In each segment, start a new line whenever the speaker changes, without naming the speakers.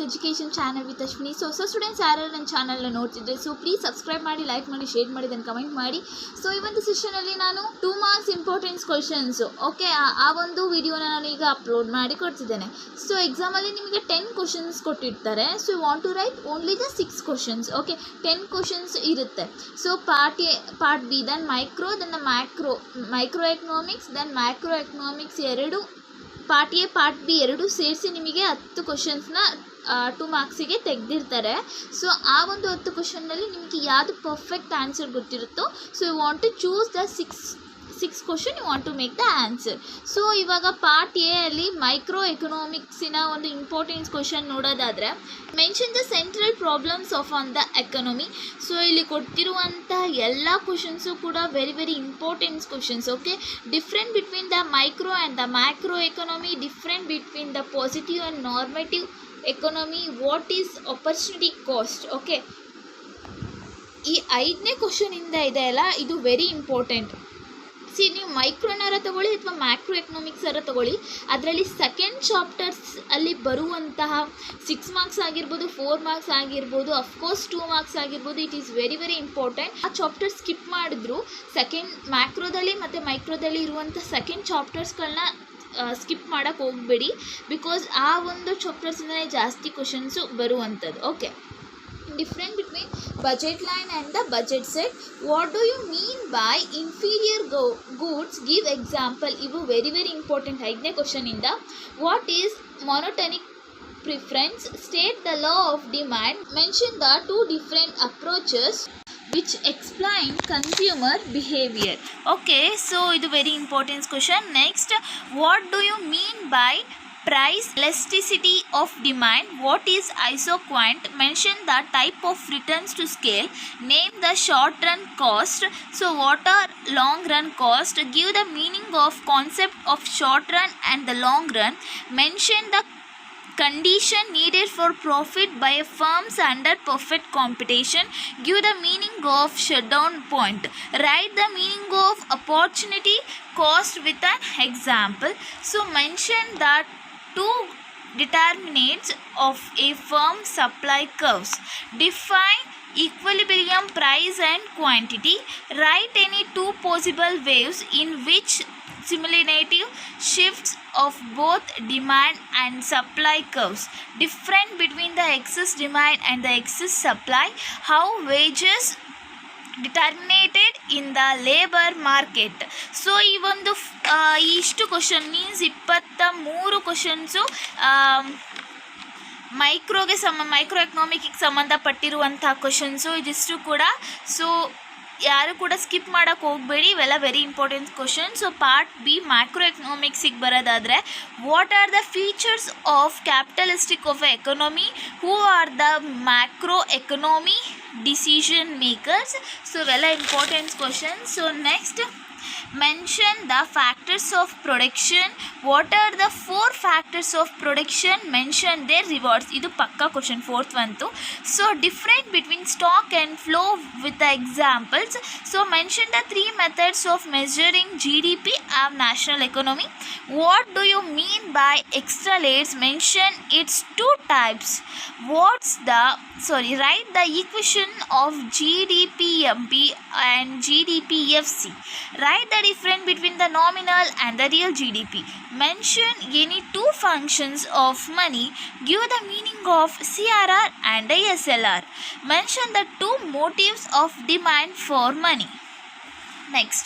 Education channel with Ashwini. So ಹೊಸ students ಯಾರು ನನ್ನ ಚಾನಲ್ನ ನೋಡ್ತಿದ್ರೆ ಸೊ ಪ್ಲೀಸ್ ಸಬ್ಸ್ಕ್ರೈಬ್ ಮಾಡಿ, ಲೈಕ್ ಮಾಡಿ, ಶೇರ್ ಮಾಡಿ, ದೆನ್ ಕಮೆಂಟ್ ಮಾಡಿ. ಸೊ ಈ ಒಂದು ಸೆಷನಲ್ಲಿ ನಾನು 2 ಮಾರ್ಕ್ಸ್ ಇಂಪಾರ್ಟೆನ್ಸ್ ಕ್ವಶನ್ಸು ಓಕೆ ಆ ಒಂದು ವಿಡಿಯೋನ ನಾನು ಈಗ ಅಪ್ಲೋಡ್ ಮಾಡಿ ಕೊಡ್ತಿದ್ದೇನೆ. ಸೊ ಎಕ್ಸಾಮಲ್ಲಿ ನಿಮಗೆ 10 ಕ್ವಶನ್ಸ್ ಕೊಟ್ಟಿರ್ತಾರೆ. So you want to write only the 6 questions. Okay 10 questions ಇರುತ್ತೆ. So part B, then micro, then micro economics, then macro economics ಎರಡು, ಪಾರ್ಟ್ ಎ ಪಾರ್ಟ್ ಬಿ ಎರಡು ಸೇರಿಸಿ ನಿಮಗೆ 10 ಕ್ವಶನ್ಸ್ನ 2 ಮಾರ್ಕ್ಸಿಗೆ ತೆಗೆದಿರ್ತಾರೆ. ಸೊ ಆ ಒಂದು 10 ಕ್ವಶನ್ನಲ್ಲಿ ನಿಮಗೆ ಯಾವುದು ಪರ್ಫೆಕ್ಟ್ ಆನ್ಸರ್ ಗೊತ್ತಿರುತ್ತೋ so you want to choose the 6 question, you want to make the answer. So ಇವಾಗ ಪಾರ್ಟ್ ಎ ಅಲ್ಲಿ ಮೈಕ್ರೋ ಎಕನಾಮಿಕ್ಸಿನ ಒಂದು ಇಂಪಾರ್ಟೆನ್ಸ್ ಕ್ವಶನ್ ನೋಡೋದಾದರೆ, mention the central problems of on the economy. So ಇಲ್ಲಿ ಕೊಟ್ಟಿರುವಂಥ ಎಲ್ಲ ಕ್ವಶನ್ಸು ಕೂಡ very important questions. Okay, different between the micro and the macro economy, different between the positive and normative economy, what is opportunity cost. Okay, ಈ 5ನೇ ಕ್ವಶನಿಂದ ಇದೆ ಅಲ್ಲ, ಇದು very important. ನೀವು ಮೈಕ್ರೋನಾರ ತಗೊಳ್ಳಿ ಅಥವಾ ಮ್ಯಾಕ್ರೋ ಎಕನಾಮಿಕ್ಸರ ತಗೊಳ್ಳಿ, ಅದರಲ್ಲಿ ಸೆಕೆಂಡ್ ಚಾಪ್ಟರ್ಸ್ ಅಲ್ಲಿ ಬರುವಂತಹ 6 ಮಾರ್ಕ್ಸ್ ಆಗಿರ್ಬೋದು, 4 ಮಾರ್ಕ್ಸ್ ಆಗಿರ್ಬೋದು, ಅಫ್ಕೋರ್ಸ್ 2 ಮಾರ್ಕ್ಸ್ ಆಗಿರ್ಬೋದು, ಇಟ್ ಈಸ್ ವೆರಿ ಇಂಪಾರ್ಟೆಂಟ್. ಆ ಚಾಪ್ಟರ್ ಸ್ಕಿಪ್ ಮಾಡಿದ್ರು ಸೆಕೆಂಡ್ ಮ್ಯಾಕ್ರೋದಲ್ಲಿ ಮತ್ತು ಮೈಕ್ರೋದಲ್ಲಿ ಇರುವಂಥ ಸೆಕೆಂಡ್ ಚಾಪ್ಟರ್ಸ್ಗಳನ್ನ ಸ್ಕಿಪ್ ಮಾಡೋಕ್ಕೆ ಹೋಗಬೇಡಿ, ಬಿಕಾಸ್ ಆ ಒಂದು ಚಾಪ್ಟರ್ಸಿಂದಲೇ ಜಾಸ್ತಿ ಕ್ವಶನ್ಸು ಬರುವಂಥದ್ದು. Okay, different between budget line and the budget set. What do you mean by inferior goods? Give example. Ivu very important 5ನೇ ಕ್ವಶನ್ ಇಂದ. What is monotonic preference? State the law of demand. Mention the 2 different approaches which explain consumer behavior. Okay, so ಇದು very important question. Next, what do you mean by price elasticity of demand? What is isoquant? Mention the type of returns to scale. Name the short run cost. So what are long run cost? Give the meaning of concept of short run and the long run. Mention the condition needed for profit by firms under perfect competition. Give the meaning of shutdown point. Write the meaning of opportunity cost with an example. So mention that 2 determinants of a firm supply curves. Define equilibrium, price and quantity. Write any 2 possible waves in which simulative shifts of both demand and supply curves. Different between the excess demand and the excess supply. How wages determinated in the labour market. So ಈ ಒಂದು ಇಷ್ಟು question means 23 questions micro ಎಕನಾಮಿಕ್ಕಿಗೆ ಸಂಬಂಧಪಟ್ಟಿರುವಂಥ questions ಇದಿಷ್ಟು ಕೂಡ. So ಯಾರು ಕೂಡ ಸ್ಕಿಪ್ ಮಾಡೋಕ್ಕೆ ಹೋಗಬೇಡಿ, ಇವೆಲ್ಲ very important question. So part B macro ಎಕನಾಮಿಕ್ಸಿಗೆ ಬರೋದಾದರೆ, what are the features of capitalistic of economy? Who are the macro economy decision makers? So ಇವೆಲ್ಲ important question. So next, mention the factors of production. What are the 4 factors of production? Mention their rewards. ಇದು ಪಕ್ಕಾ question 4th ಒಂದು. So different between stock and flow with the examples. So mention the 3 methods of measuring GDP of national economy. What do you mean by extra layers? Mention its 2 types. Write the equation of GDPMP and GDPFC. Write the difference between the nominal and the real GDP. Mention any 2 functions of money. Give the meaning of CRR and the SLR. Mention the 2 motives of demand for money. Next,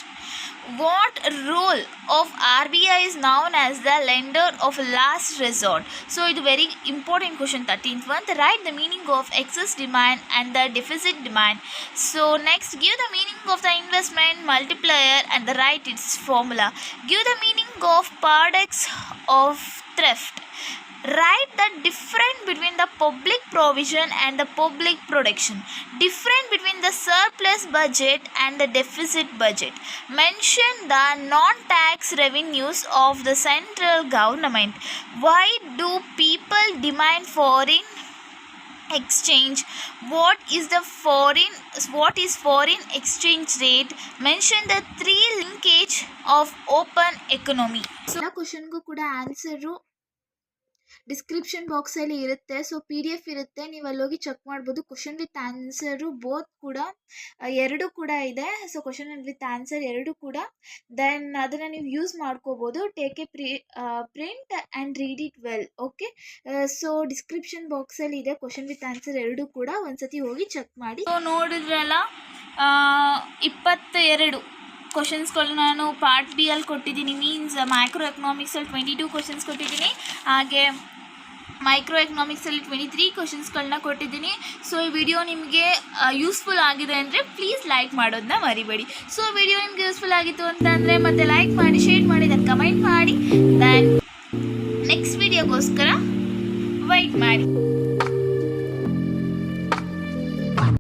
what role of RBI is known as the lender of last resort? So ಇದು very important question 13th one. Write the meaning of excess demand and the deficit demand. So next, give the meaning of the investment multiplier and the write its formula. Give the meaning of paradox of thrift. Write the difference between the public provision and the public production. Difference between the surplus budget and the deficit budget. Mention the non-tax revenues of the central government. Why do people demand foreign exchange? What is foreign exchange rate? Mention the 3 linkage of open economy. So ಕ್ವಶನ್ಗೂ ಕೂಡ answer description ಬಾಕ್ಸಲ್ಲಿ ಇರುತ್ತೆ. So PDF ಇರುತ್ತೆ, ನೀವು ಅಲ್ಲೋಗಿ check ಮಾಡ್ಬೋದು. Question with answer both ಕೂಡ ಎರಡು ಕೂಡ ಇದೆ. ಸೊ ಕ್ವಶನ್ ವಿತ್ ಆನ್ಸರ್ ಎರಡು ಕೂಡ. ದೆನ್ ಅದನ್ನು ನೀವು ಯೂಸ್ ಮಾಡ್ಕೋಬೋದು. Take A print and read it well. Okay, so description ಬಾಕ್ಸಲ್ಲಿ ಇದೆ ಕ್ವಶನ್ ವಿತ್ ಆನ್ಸರ್ ಎರಡು ಕೂಡ. ಒಂದ್ಸತಿ ಹೋಗಿ ಚೆಕ್ ಮಾಡಿ. ಸೊ ನೋಡಿದ್ರಲ್ಲ, 22 ಕ್ವಶನ್ಸ್ಗಳು ನಾನು ಪಾರ್ಟ್ ಬಿ ಅಲ್ಲಿ ಕೊಟ್ಟಿದ್ದೀನಿ. ಮೀನ್ಸ್ ಮೈಕ್ರೋ ಎಕನಾಮಿಕ್ಸಲ್ಲಿ 22 ಕ್ವಶನ್ಸ್ ಕೊಟ್ಟಿದ್ದೀನಿ, ಹಾಗೆ ಮೈಕ್ರೋ ಎಕನಾಮಿಕ್ಸಲ್ಲಿ 23 ಕ್ವಶನ್ಸ್ಗಳನ್ನ ಕೊಟ್ಟಿದ್ದೀನಿ. ಸೊ ಈ ವಿಡಿಯೋ ನಿಮಗೆ ಯೂಸ್ಫುಲ್ ಆಗಿದೆ ಅಂದರೆ ಪ್ಲೀಸ್ ಲೈಕ್ ಮಾಡೋದನ್ನ ಮರಿಬೇಡಿ. ಸೊ ವಿಡಿಯೋ ನಿಮಗೆ ಯೂಸ್ಫುಲ್ ಆಗಿತ್ತು ಅಂತಂದರೆ ಮತ್ತೆ ಲೈಕ್ ಮಾಡಿ, ಶೇರ್ ಮಾಡಿ, ದೆನ್ ಕಮೆಂಟ್ ಮಾಡಿ. ದೆನ್ ನೆಕ್ಸ್ಟ್ ವಿಡಿಯೋಗೋಸ್ಕರ ವೆಯ್ಟ್ ಮಾಡಿ.